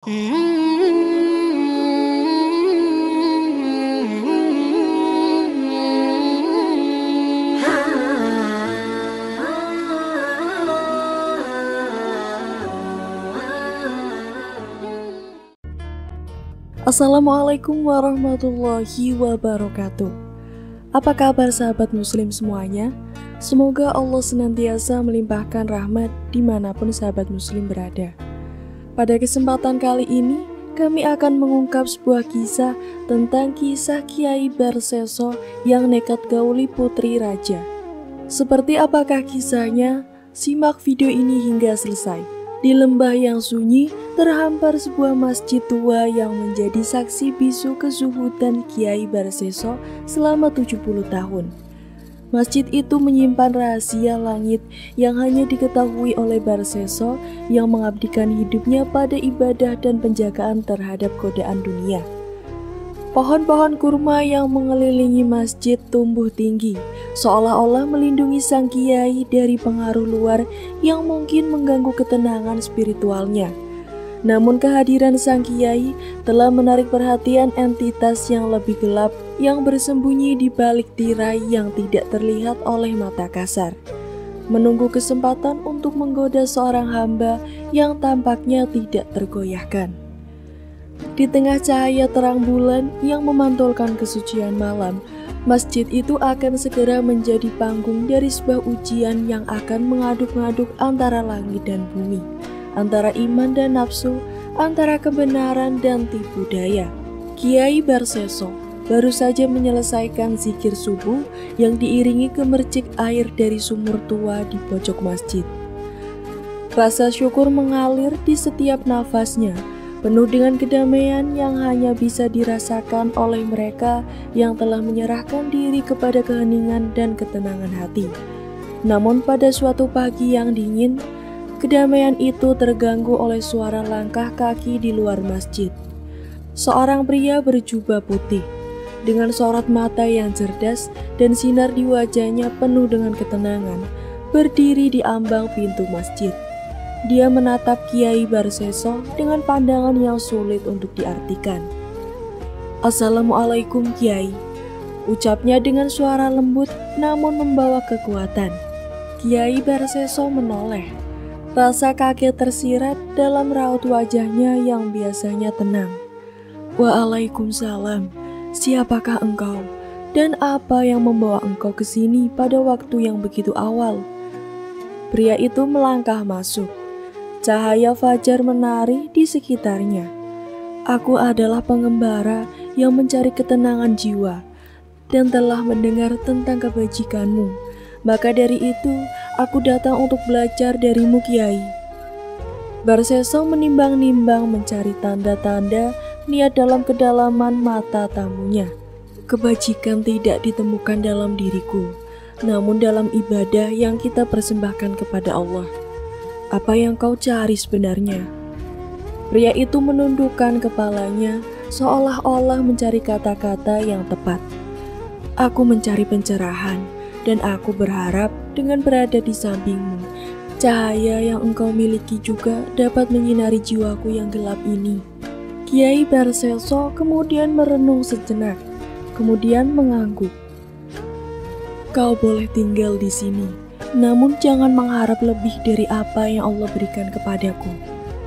Assalamualaikum warahmatullahi wabarakatuh. Apa kabar sahabat muslim semuanya? Semoga Allah senantiasa melimpahkan rahmat dimanapun sahabat muslim berada. Pada kesempatan kali ini, kami akan mengungkap sebuah kisah tentang kisah Kiai Barseso yang nekat gauli putri raja. Seperti apakah kisahnya? Simak video ini hingga selesai. Di lembah yang sunyi, terhampar sebuah masjid tua yang menjadi saksi bisu kezuhudan Kiai Barseso selama 70 tahun. Masjid itu menyimpan rahasia langit yang hanya diketahui oleh Barseso yang mengabdikan hidupnya pada ibadah dan penjagaan terhadap godaan dunia. Pohon-pohon kurma yang mengelilingi masjid tumbuh tinggi, seolah-olah melindungi sang kiai dari pengaruh luar yang mungkin mengganggu ketenangan spiritualnya. Namun kehadiran sang kiai telah menarik perhatian entitas yang lebih gelap yang bersembunyi di balik tirai yang tidak terlihat oleh mata kasar, menunggu kesempatan untuk menggoda seorang hamba yang tampaknya tidak tergoyahkan. Di tengah cahaya terang bulan yang memantulkan kesucian malam, masjid itu akan segera menjadi panggung dari sebuah ujian yang akan mengaduk-ngaduk antara langit dan bumi, antara iman dan nafsu, antara kebenaran dan tipu daya. Kiai Barseso baru saja menyelesaikan zikir subuh yang diiringi gemercik air dari sumur tua di pojok masjid. Rasa syukur mengalir di setiap nafasnya, penuh dengan kedamaian yang hanya bisa dirasakan oleh mereka yang telah menyerahkan diri kepada keheningan dan ketenangan hati. Namun pada suatu pagi yang dingin, kedamaian itu terganggu oleh suara langkah kaki di luar masjid. Seorang pria berjubah putih, dengan sorot mata yang cerdas dan sinar di wajahnya penuh dengan ketenangan, berdiri di ambang pintu masjid. Dia menatap Kiai Barseso dengan pandangan yang sulit untuk diartikan. "Assalamualaikum Kiai," ucapnya dengan suara lembut namun membawa kekuatan. Kiai Barseso menoleh. Rasa kaget tersirat dalam raut wajahnya yang biasanya tenang. "Waalaikumsalam, siapakah engkau? Dan apa yang membawa engkau ke sini pada waktu yang begitu awal?" Pria itu melangkah masuk. Cahaya fajar menari di sekitarnya. "Aku adalah pengembara yang mencari ketenangan jiwa dan telah mendengar tentang kebajikanmu. Maka dari itu, aku datang untuk belajar darimu Kiai." Barseso menimbang-nimbang mencari tanda-tanda niat dalam kedalaman mata tamunya. "Kebajikan tidak ditemukan dalam diriku, namun dalam ibadah yang kita persembahkan kepada Allah. Apa yang kau cari sebenarnya?" Pria itu menundukkan kepalanya seolah-olah mencari kata-kata yang tepat. "Aku mencari pencerahan, dan aku berharap dengan berada di sampingmu, cahaya yang engkau miliki juga dapat menyinari jiwaku yang gelap ini." Kiai Barseso kemudian merenung sejenak, kemudian mengangguk. "Kau boleh tinggal di sini, namun jangan mengharap lebih dari apa yang Allah berikan kepadaku."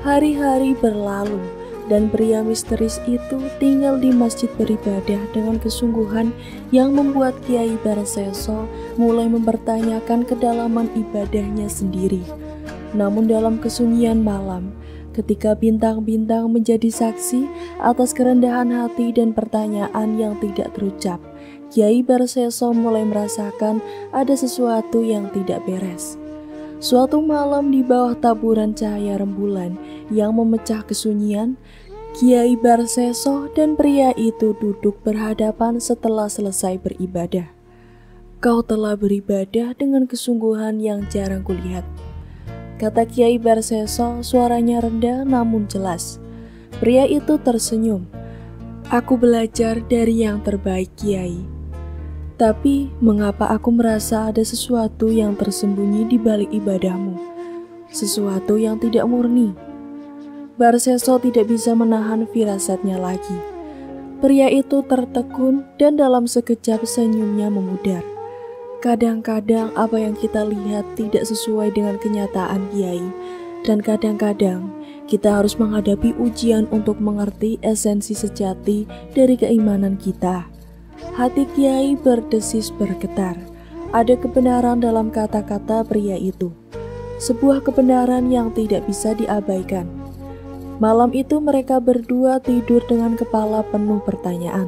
Hari-hari berlalu, dan pria misteris itu tinggal di masjid beribadah dengan kesungguhan yang membuat Kiai Barseso mulai mempertanyakan kedalaman ibadahnya sendiri. Namun dalam kesunyian malam, ketika bintang-bintang menjadi saksi atas kerendahan hati dan pertanyaan yang tidak terucap, Kiai Barseso mulai merasakan ada sesuatu yang tidak beres. Suatu malam di bawah taburan cahaya rembulan yang memecah kesunyian, Kiai Barseso dan pria itu duduk berhadapan setelah selesai beribadah. "Kau telah beribadah dengan kesungguhan yang jarang kulihat," kata Kiai Barseso, suaranya rendah namun jelas. Pria itu tersenyum. "Aku belajar dari yang terbaik Kiai. Tapi mengapa aku merasa ada sesuatu yang tersembunyi di balik ibadahmu? Sesuatu yang tidak murni." Barseso tidak bisa menahan firasatnya lagi. Pria itu tertekun dan dalam sekejap senyumnya memudar. Kadang-kadang apa yang kita lihat tidak sesuai dengan kenyataan, Kiai. Dan kadang-kadang kita harus menghadapi ujian untuk mengerti esensi sejati dari keimanan kita. Hati Kiai berdesis bergetar. Ada kebenaran dalam kata-kata pria itu. Sebuah kebenaran yang tidak bisa diabaikan. Malam itu mereka berdua tidur dengan kepala penuh pertanyaan.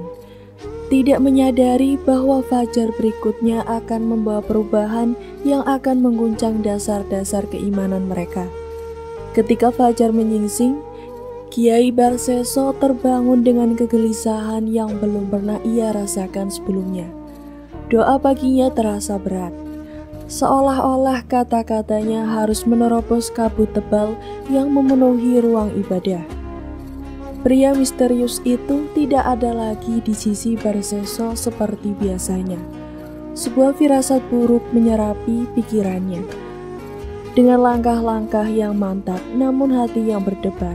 Tidak menyadari bahwa fajar berikutnya akan membawa perubahan yang akan mengguncang dasar-dasar keimanan mereka. Ketika fajar menyingsing, Kiai Barseso terbangun dengan kegelisahan yang belum pernah ia rasakan sebelumnya. Doa paginya terasa berat. Seolah-olah kata-katanya harus menerobos kabut tebal yang memenuhi ruang ibadah. Pria misterius itu tidak ada lagi di sisi Barseso seperti biasanya. Sebuah firasat buruk menyerapi pikirannya. Dengan langkah-langkah yang mantap namun hati yang berdebar,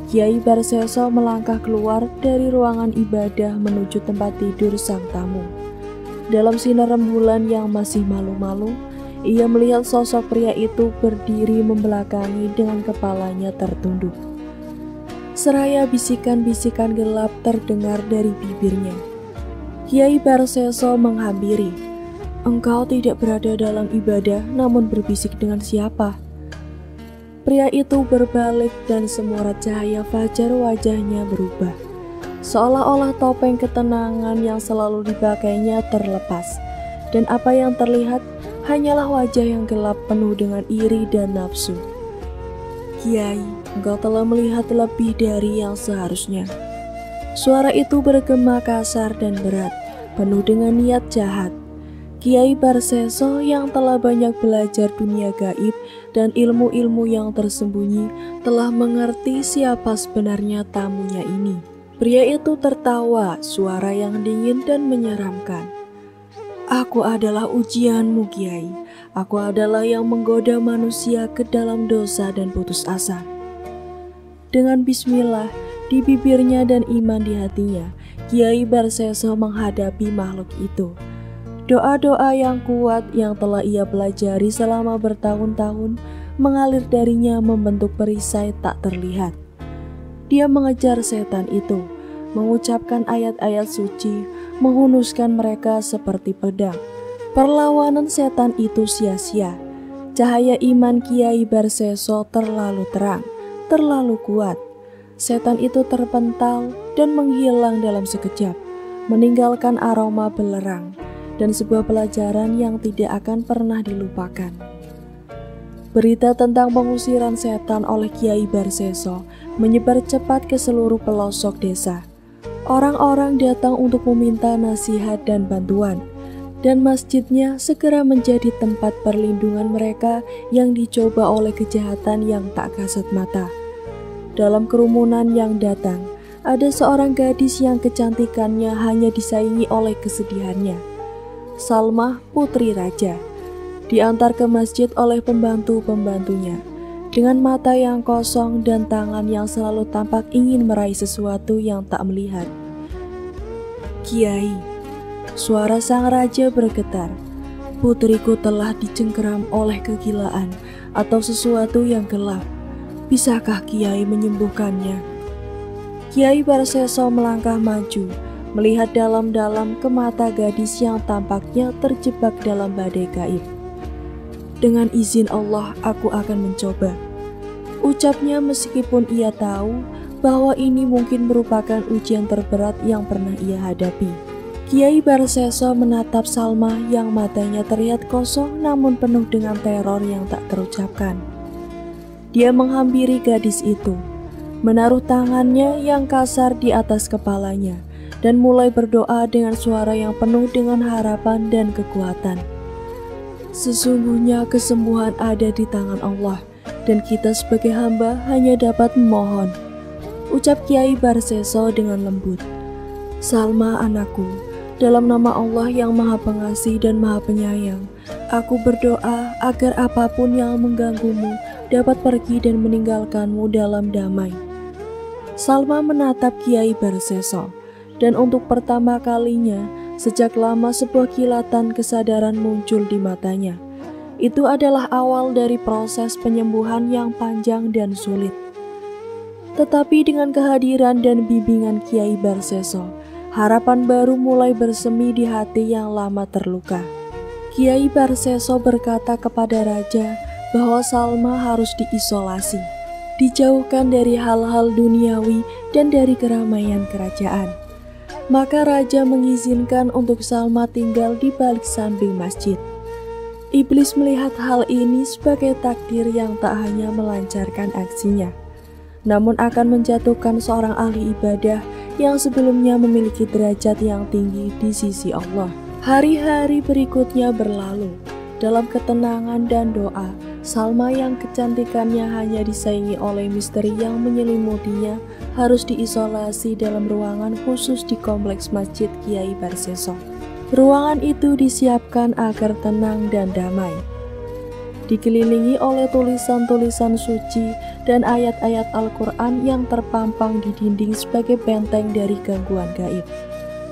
Kiai Barseso melangkah keluar dari ruangan ibadah menuju tempat tidur sang tamu. Dalam sinar rembulan yang masih malu-malu, ia melihat sosok pria itu berdiri membelakangi dengan kepalanya tertunduk. Seraya bisikan-bisikan gelap terdengar dari bibirnya. Kiai Barseso menghampiri. "Engkau tidak berada dalam ibadah namun berbisik dengan siapa?" Pria itu berbalik dan semurat cahaya fajar wajahnya berubah. Seolah-olah topeng ketenangan yang selalu dipakainya terlepas. Dan apa yang terlihat hanyalah wajah yang gelap penuh dengan iri dan nafsu. "Kiai, engkau telah melihat lebih dari yang seharusnya." Suara itu bergema kasar dan berat, penuh dengan niat jahat. Kiai Barseso yang telah banyak belajar dunia gaib dan ilmu-ilmu yang tersembunyi telah mengerti siapa sebenarnya tamunya ini. Pria itu tertawa, suara yang dingin dan menyeramkan. "Aku adalah ujianmu, Kiai. Aku adalah yang menggoda manusia ke dalam dosa dan putus asa." Dengan bismillah di bibirnya dan iman di hatinya, Kiai Barseso menghadapi makhluk itu. Doa-doa yang kuat yang telah ia pelajari selama bertahun-tahun mengalir darinya membentuk perisai tak terlihat. Dia mengejar setan itu, mengucapkan ayat-ayat suci, menghunuskan mereka seperti pedang. Perlawanan setan itu sia-sia. Cahaya iman Kiai Barseso terlalu terang, terlalu kuat. Setan itu terpental dan menghilang dalam sekejap, meninggalkan aroma belerang dan sebuah pelajaran yang tidak akan pernah dilupakan. Berita tentang pengusiran setan oleh Kiai Barseso menyebar cepat ke seluruh pelosok desa. Orang-orang datang untuk meminta nasihat dan bantuan, dan masjidnya segera menjadi tempat perlindungan mereka yang dicoba oleh kejahatan yang tak kasat mata. Dalam kerumunan yang datang, ada seorang gadis yang kecantikannya hanya disaingi oleh kesedihannya. Salmah, putri raja, diantar ke masjid oleh pembantu-pembantunya. Dengan mata yang kosong dan tangan yang selalu tampak ingin meraih sesuatu yang tak melihat. "Kiai," suara sang raja bergetar, "putriku telah dicengkeram oleh kegilaan atau sesuatu yang gelap. Bisakah Kiai menyembuhkannya?" Kiai Barseso melangkah maju, melihat dalam-dalam ke mata gadis yang tampaknya terjebak dalam badai gaib. "Dengan izin Allah, aku akan mencoba," ucapnya meskipun ia tahu bahwa ini mungkin merupakan ujian terberat yang pernah ia hadapi. Kiai Barseso menatap Salma yang matanya terlihat kosong namun penuh dengan teror yang tak terucapkan. Dia menghampiri gadis itu, menaruh tangannya yang kasar di atas kepalanya, dan mulai berdoa dengan suara yang penuh dengan harapan dan kekuatan. "Sesungguhnya kesembuhan ada di tangan Allah, dan kita sebagai hamba hanya dapat memohon," ucap Kiai Barseso dengan lembut. "Salma anakku, dalam nama Allah yang Maha Pengasih dan Maha Penyayang, aku berdoa agar apapun yang mengganggumu dapat pergi dan meninggalkanmu dalam damai. Salma menatap Kiai Barseso, dan untuk pertama kalinya sejak lama sebuah kilatan kesadaran muncul di matanya. Itu adalah awal dari proses penyembuhan yang panjang dan sulit. Tetapi dengan kehadiran dan bimbingan Kiai Barseso, harapan baru mulai bersemi di hati yang lama terluka. Kiai Barseso berkata kepada raja bahwa Salma harus diisolasi, dijauhkan dari hal-hal duniawi dan dari keramaian kerajaan. Maka raja mengizinkan untuk Salma tinggal di balik samping masjid. Iblis melihat hal ini sebagai takdir yang tak hanya melancarkan aksinya, namun akan menjatuhkan seorang ahli ibadah yang sebelumnya memiliki derajat yang tinggi di sisi Allah. Hari-hari berikutnya berlalu dalam ketenangan dan doa. Salma yang kecantikannya hanya disaingi oleh misteri yang menyelimutinya harus diisolasi dalam ruangan khusus di kompleks Masjid Kiai Barseso. Ruangan itu disiapkan agar tenang dan damai, dikelilingi oleh tulisan-tulisan suci dan ayat-ayat Al-Quran yang terpampang di dinding sebagai benteng dari gangguan gaib.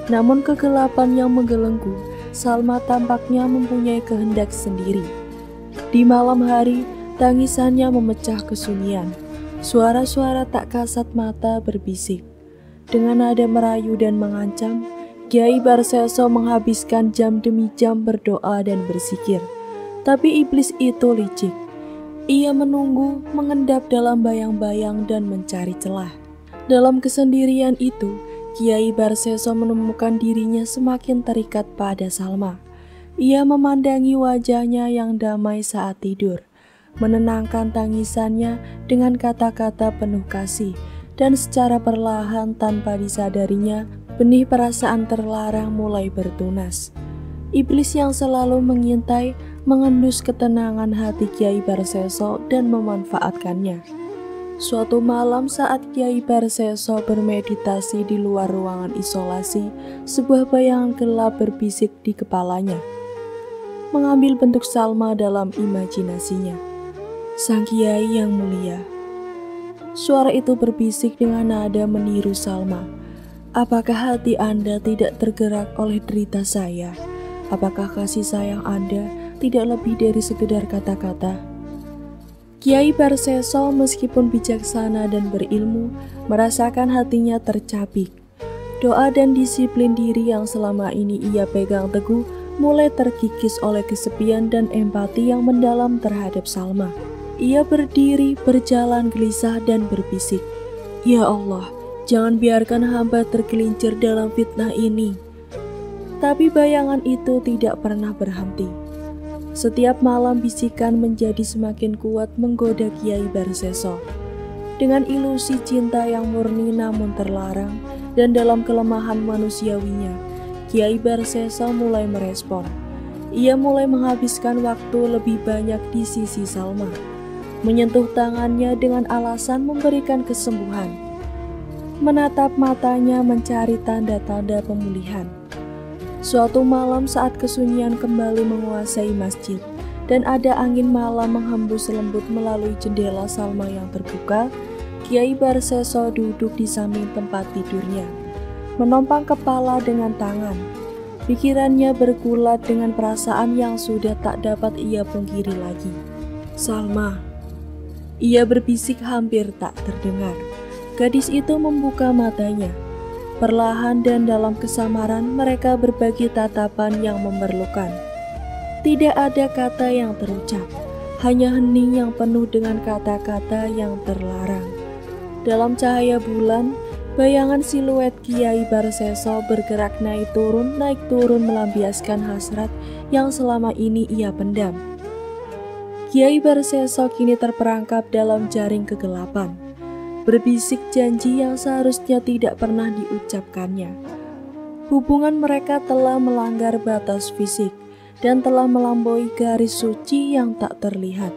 Namun kegelapan yang menggelenggu, Salma tampaknya mempunyai kehendak sendiri. Di malam hari, tangisannya memecah kesunyian. Suara-suara tak kasat mata berbisik. Dengan nada merayu dan mengancam, Kiai Barseso menghabiskan jam demi jam berdoa dan berzikir. Tapi iblis itu licik. Ia menunggu, mengendap dalam bayang-bayang dan mencari celah. Dalam kesendirian itu, Kiai Barseso menemukan dirinya semakin terikat pada Salma. Ia memandangi wajahnya yang damai saat tidur, menenangkan tangisannya dengan kata-kata penuh kasih, dan secara perlahan tanpa disadarinya, benih perasaan terlarang mulai bertunas. Iblis yang selalu mengintai mengendus ketenangan hati Kiai Barseso dan memanfaatkannya. Suatu malam saat Kiai Barseso bermeditasi di luar ruangan isolasi, sebuah bayangan gelap berbisik di kepalanya, mengambil bentuk Salma dalam imajinasinya. Sang Kiai yang mulia. Suara itu berbisik dengan nada meniru Salma. Apakah hati Anda tidak tergerak oleh derita saya? Apakah kasih sayang Anda tidak lebih dari sekedar kata-kata? Kiai Barseso meskipun bijaksana dan berilmu, merasakan hatinya tercabik. Doa dan disiplin diri yang selama ini ia pegang teguh mulai terkikis oleh kesepian dan empati yang mendalam terhadap Salma. Ia berdiri, berjalan gelisah dan berbisik, "Ya Allah, jangan biarkan hamba tergelincir dalam fitnah ini." Tapi bayangan itu tidak pernah berhenti. Setiap malam bisikan menjadi semakin kuat menggoda Kiai Barseso. Dengan ilusi cinta yang murni namun terlarang, dan dalam kelemahan manusiawinya, Kiai Barseso mulai merespon. Ia mulai menghabiskan waktu lebih banyak di sisi Salma, menyentuh tangannya dengan alasan memberikan kesembuhan, menatap matanya mencari tanda-tanda pemulihan. Suatu malam saat kesunyian kembali menguasai masjid dan ada angin malam menghembus lembut melalui jendela Salma yang terbuka, Kiai Barseso duduk di samping tempat tidurnya, menompang kepala dengan tangan. Pikirannya bergulat dengan perasaan yang sudah tak dapat ia pungkiri lagi. "Salma," ia berbisik hampir tak terdengar. Gadis itu membuka matanya. Perlahan dan dalam kesamaran mereka berbagi tatapan yang memerlukan. Tidak ada kata yang terucap, hanya hening yang penuh dengan kata-kata yang terlarang. Dalam cahaya bulan, bayangan siluet Kiai Barseso bergerak naik turun melampiaskan hasrat yang selama ini ia pendam. Kiai Barseso kini terperangkap dalam jaring kegelapan, berbisik janji yang seharusnya tidak pernah diucapkannya. Hubungan mereka telah melanggar batas fisik dan telah melampaui garis suci yang tak terlihat,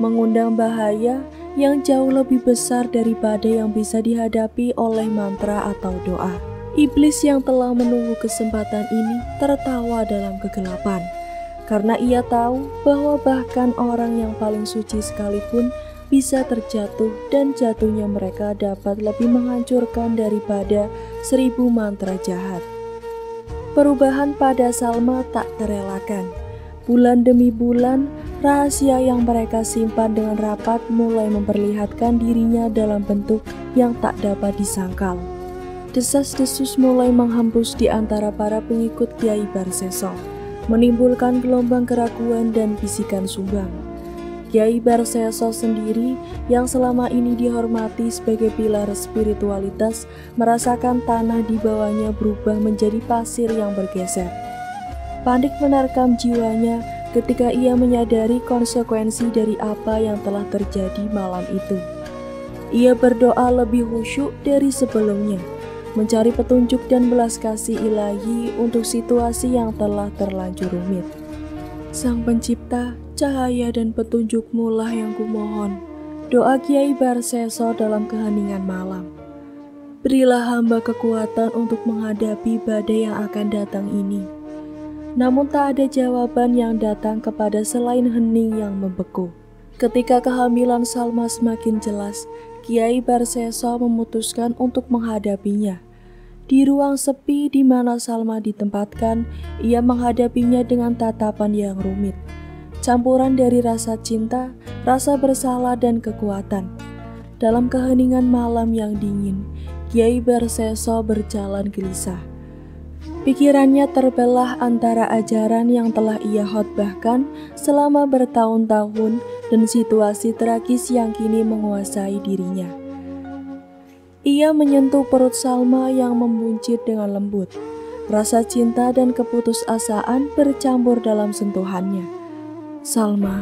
mengundang bahaya yang jauh lebih besar daripada yang bisa dihadapi oleh mantra atau doa. Iblis yang telah menunggu kesempatan ini tertawa dalam kegelapan, karena ia tahu bahwa bahkan orang yang paling suci sekalipun bisa terjatuh dan jatuhnya mereka dapat lebih menghancurkan daripada 1000 mantra jahat. Perubahan pada Salma tak terelakkan. Bulan demi bulan, rahasia yang mereka simpan dengan rapat mulai memperlihatkan dirinya dalam bentuk yang tak dapat disangkal. Desas-desus mulai menghembus di antara para pengikut Kiai Barseso, menimbulkan gelombang keraguan dan bisikan sumbang. Kiai Barseso sendiri yang selama ini dihormati sebagai pilar spiritualitas merasakan tanah di bawahnya berubah menjadi pasir yang bergeser. Panik menerkam jiwanya ketika ia menyadari konsekuensi dari apa yang telah terjadi malam itu. Ia berdoa lebih khusyuk dari sebelumnya, mencari petunjuk dan belas kasih ilahi untuk situasi yang telah terlanjur rumit. Sang Pencipta, cahaya dan petunjuk-Mu lah yang kumohon. Doa Kiai Barseso dalam keheningan malam. Berilah hamba kekuatan untuk menghadapi badai yang akan datang ini. Namun tak ada jawaban yang datang kepada selain hening yang membeku. Ketika kehamilan Salma semakin jelas, Kiai Barseso memutuskan untuk menghadapinya. Di ruang sepi di mana Salma ditempatkan, ia menghadapinya dengan tatapan yang rumit. Campuran dari rasa cinta, rasa bersalah dan kekuatan. Dalam keheningan malam yang dingin, Kiai Barseso berjalan gelisah. Pikirannya terbelah antara ajaran yang telah ia khotbahkan selama bertahun-tahun dan situasi tragis yang kini menguasai dirinya. Ia menyentuh perut Salma yang membuncit dengan lembut. Rasa cinta dan keputusasaan bercampur dalam sentuhannya. "Salma,"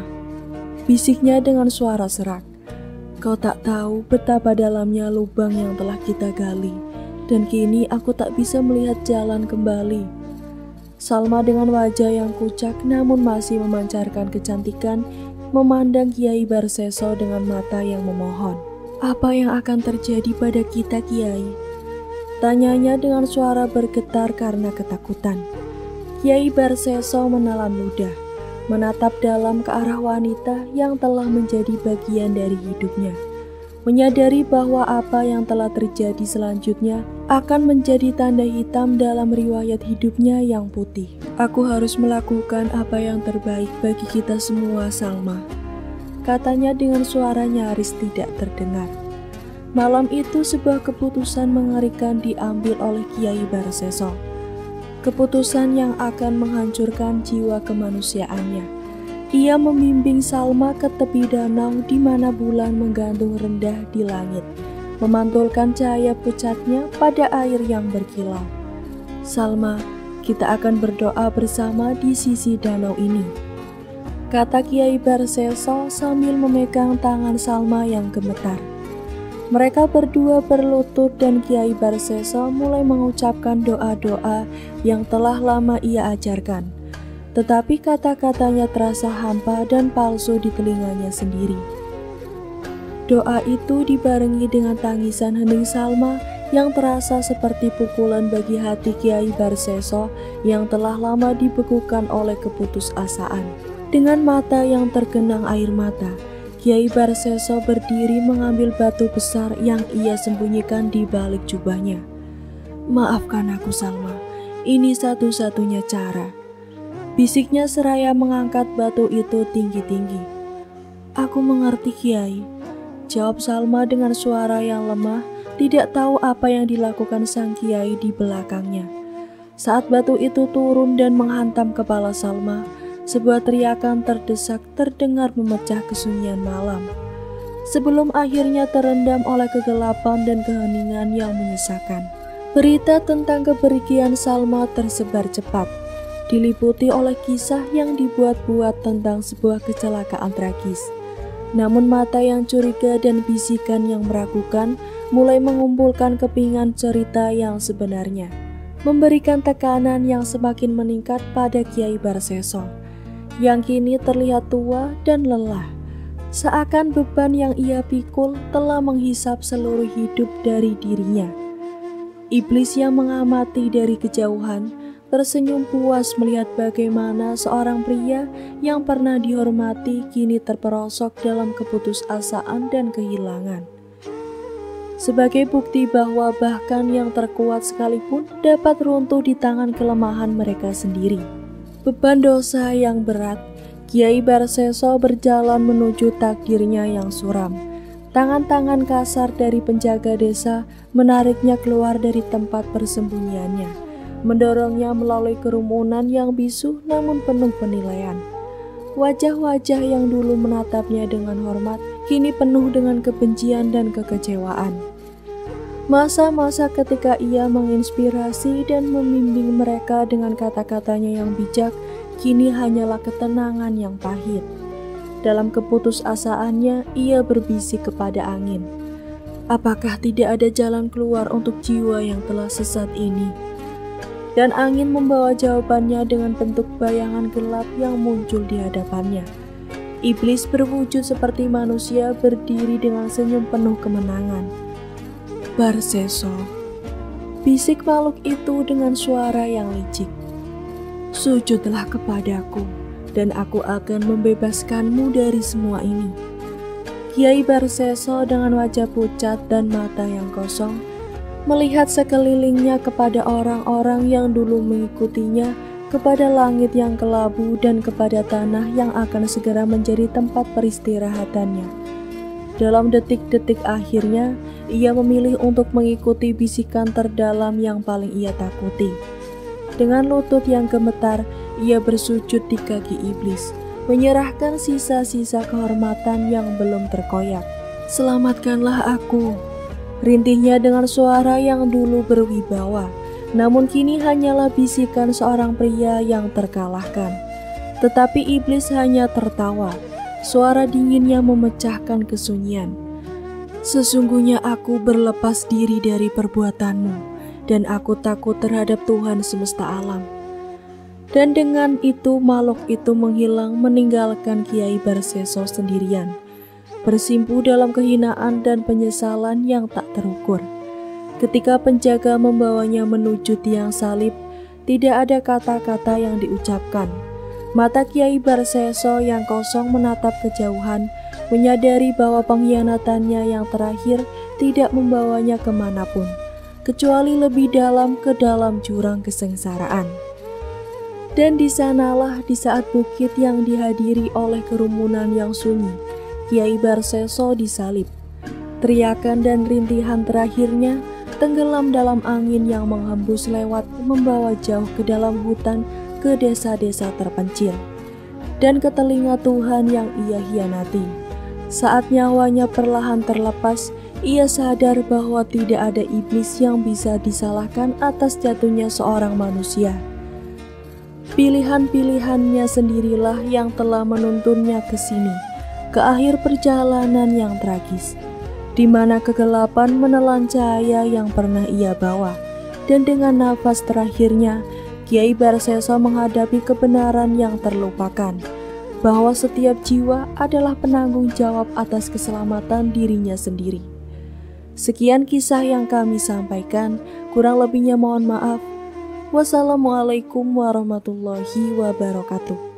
bisiknya dengan suara serak. "Kau tak tahu betapa dalamnya lubang yang telah kita gali. Dan kini aku tak bisa melihat jalan kembali." Salma dengan wajah yang kucak namun masih memancarkan kecantikan memandang Kiai Barseso dengan mata yang memohon. "Apa yang akan terjadi pada kita, Kiai?" tanyanya dengan suara bergetar karena ketakutan. Kiai Barseso menelan ludah, menatap dalam ke arah wanita yang telah menjadi bagian dari hidupnya. Menyadari bahwa apa yang telah terjadi selanjutnya akan menjadi tanda hitam dalam riwayat hidupnya yang putih. "Aku harus melakukan apa yang terbaik bagi kita semua, Salma," katanya dengan suara nyaris tidak terdengar. Malam itu sebuah keputusan mengerikan diambil oleh Kiai Barseso. Keputusan yang akan menghancurkan jiwa kemanusiaannya. Ia membimbing Salma ke tepi danau di mana bulan menggantung rendah di langit, memantulkan cahaya pucatnya pada air yang berkilau. "Salma, kita akan berdoa bersama di sisi danau ini," kata Kiai Barseso sambil memegang tangan Salma yang gemetar. Mereka berdua berlutut dan Kiai Barseso mulai mengucapkan doa-doa yang telah lama ia ajarkan. Tetapi kata-katanya terasa hampa dan palsu di telinganya sendiri. Doa itu dibarengi dengan tangisan hening Salma yang terasa seperti pukulan bagi hati Kiai Barseso yang telah lama dibekukan oleh keputusasaan. Dengan mata yang tergenang air mata, Kiai Barseso berdiri mengambil batu besar yang ia sembunyikan di balik jubahnya. "Maafkan aku, Salma, ini satu-satunya cara," bisiknya seraya mengangkat batu itu tinggi-tinggi. "Aku mengerti, Kiai," jawab Salma dengan suara yang lemah, tidak tahu apa yang dilakukan sang Kiai di belakangnya. Saat batu itu turun dan menghantam kepala Salma, sebuah teriakan terdesak terdengar memecah kesunyian malam. Sebelum akhirnya terendam oleh kegelapan dan keheningan yang menyesakan. Berita tentang kepergian Salma tersebar cepat, diliputi oleh kisah yang dibuat-buat tentang sebuah kecelakaan tragis. Namun mata yang curiga dan bisikan yang meragukan mulai mengumpulkan kepingan cerita yang sebenarnya, memberikan tekanan yang semakin meningkat pada Kiai Barseso, yang kini terlihat tua dan lelah, seakan beban yang ia pikul telah menghisap seluruh hidup dari dirinya. Iblis yang mengamati dari kejauhan tersenyum puas melihat bagaimana seorang pria yang pernah dihormati kini terperosok dalam keputusasaan dan kehilangan. Sebagai bukti bahwa bahkan yang terkuat sekalipun dapat runtuh di tangan kelemahan mereka sendiri. Beban dosa yang berat, Kiai Barseso berjalan menuju takdirnya yang suram. Tangan-tangan kasar dari penjaga desa menariknya keluar dari tempat persembunyiannya, mendorongnya melalui kerumunan yang bisu namun penuh penilaian. Wajah-wajah yang dulu menatapnya dengan hormat, kini penuh dengan kebencian dan kekecewaan. Masa-masa ketika ia menginspirasi dan membimbing mereka dengan kata-katanya yang bijak, kini hanyalah ketenangan yang pahit. Dalam keputusasaannya, ia berbisik kepada angin. Apakah tidak ada jalan keluar untuk jiwa yang telah sesat ini? Dan angin membawa jawabannya dengan bentuk bayangan gelap yang muncul di hadapannya. Iblis berwujud seperti manusia berdiri dengan senyum penuh kemenangan. Barseso, bisik makhluk itu dengan suara yang licik. Sujudlah kepadaku, dan aku akan membebaskanmu dari semua ini. Kiai Barseso dengan wajah pucat dan mata yang kosong, melihat sekelilingnya kepada orang-orang yang dulu mengikutinya, kepada langit yang kelabu dan kepada tanah yang akan segera menjadi tempat peristirahatannya. Dalam detik-detik akhirnya, ia memilih untuk mengikuti bisikan terdalam yang paling ia takuti. Dengan lutut yang gemetar, ia bersujud di kaki iblis, menyerahkan sisa-sisa kehormatan yang belum terkoyak. Selamatkanlah aku, rintihnya dengan suara yang dulu berwibawa, namun kini hanyalah bisikan seorang pria yang terkalahkan. Tetapi iblis hanya tertawa, suara dinginnya memecahkan kesunyian. Sesungguhnya aku berlepas diri dari perbuatanmu, dan aku takut terhadap Tuhan semesta alam. Dan dengan itu makhluk itu menghilang meninggalkan Kiai Barseso sendirian, bersimpu dalam kehinaan dan penyesalan yang tak terukur. Ketika penjaga membawanya menuju tiang salib, tidak ada kata-kata yang diucapkan. Mata Kiai Barseso yang kosong menatap kejauhan, menyadari bahwa pengkhianatannya yang terakhir tidak membawanya kemanapun, kecuali lebih dalam ke dalam jurang kesengsaraan. Dan di sanalah di saat bukit yang dihadiri oleh kerumunan yang sunyi, Kiai Barseso disalib. Teriakan dan rintihan terakhirnya tenggelam dalam angin yang menghembus lewat, membawa jauh ke dalam hutan, ke desa-desa terpencil, dan ke telinga Tuhan yang ia hianati. Saat nyawanya perlahan terlepas, ia sadar bahwa tidak ada iblis yang bisa disalahkan atas jatuhnya seorang manusia. Pilihan-pilihannya sendirilah yang telah menuntunnya ke sini, ke akhir perjalanan yang tragis, di mana kegelapan menelan cahaya yang pernah ia bawa. Dan dengan nafas terakhirnya, Kiai Barseso menghadapi kebenaran yang terlupakan, bahwa setiap jiwa adalah penanggung jawab atas keselamatan dirinya sendiri. Sekian kisah yang kami sampaikan, kurang lebihnya mohon maaf. Wassalamualaikum warahmatullahi wabarakatuh.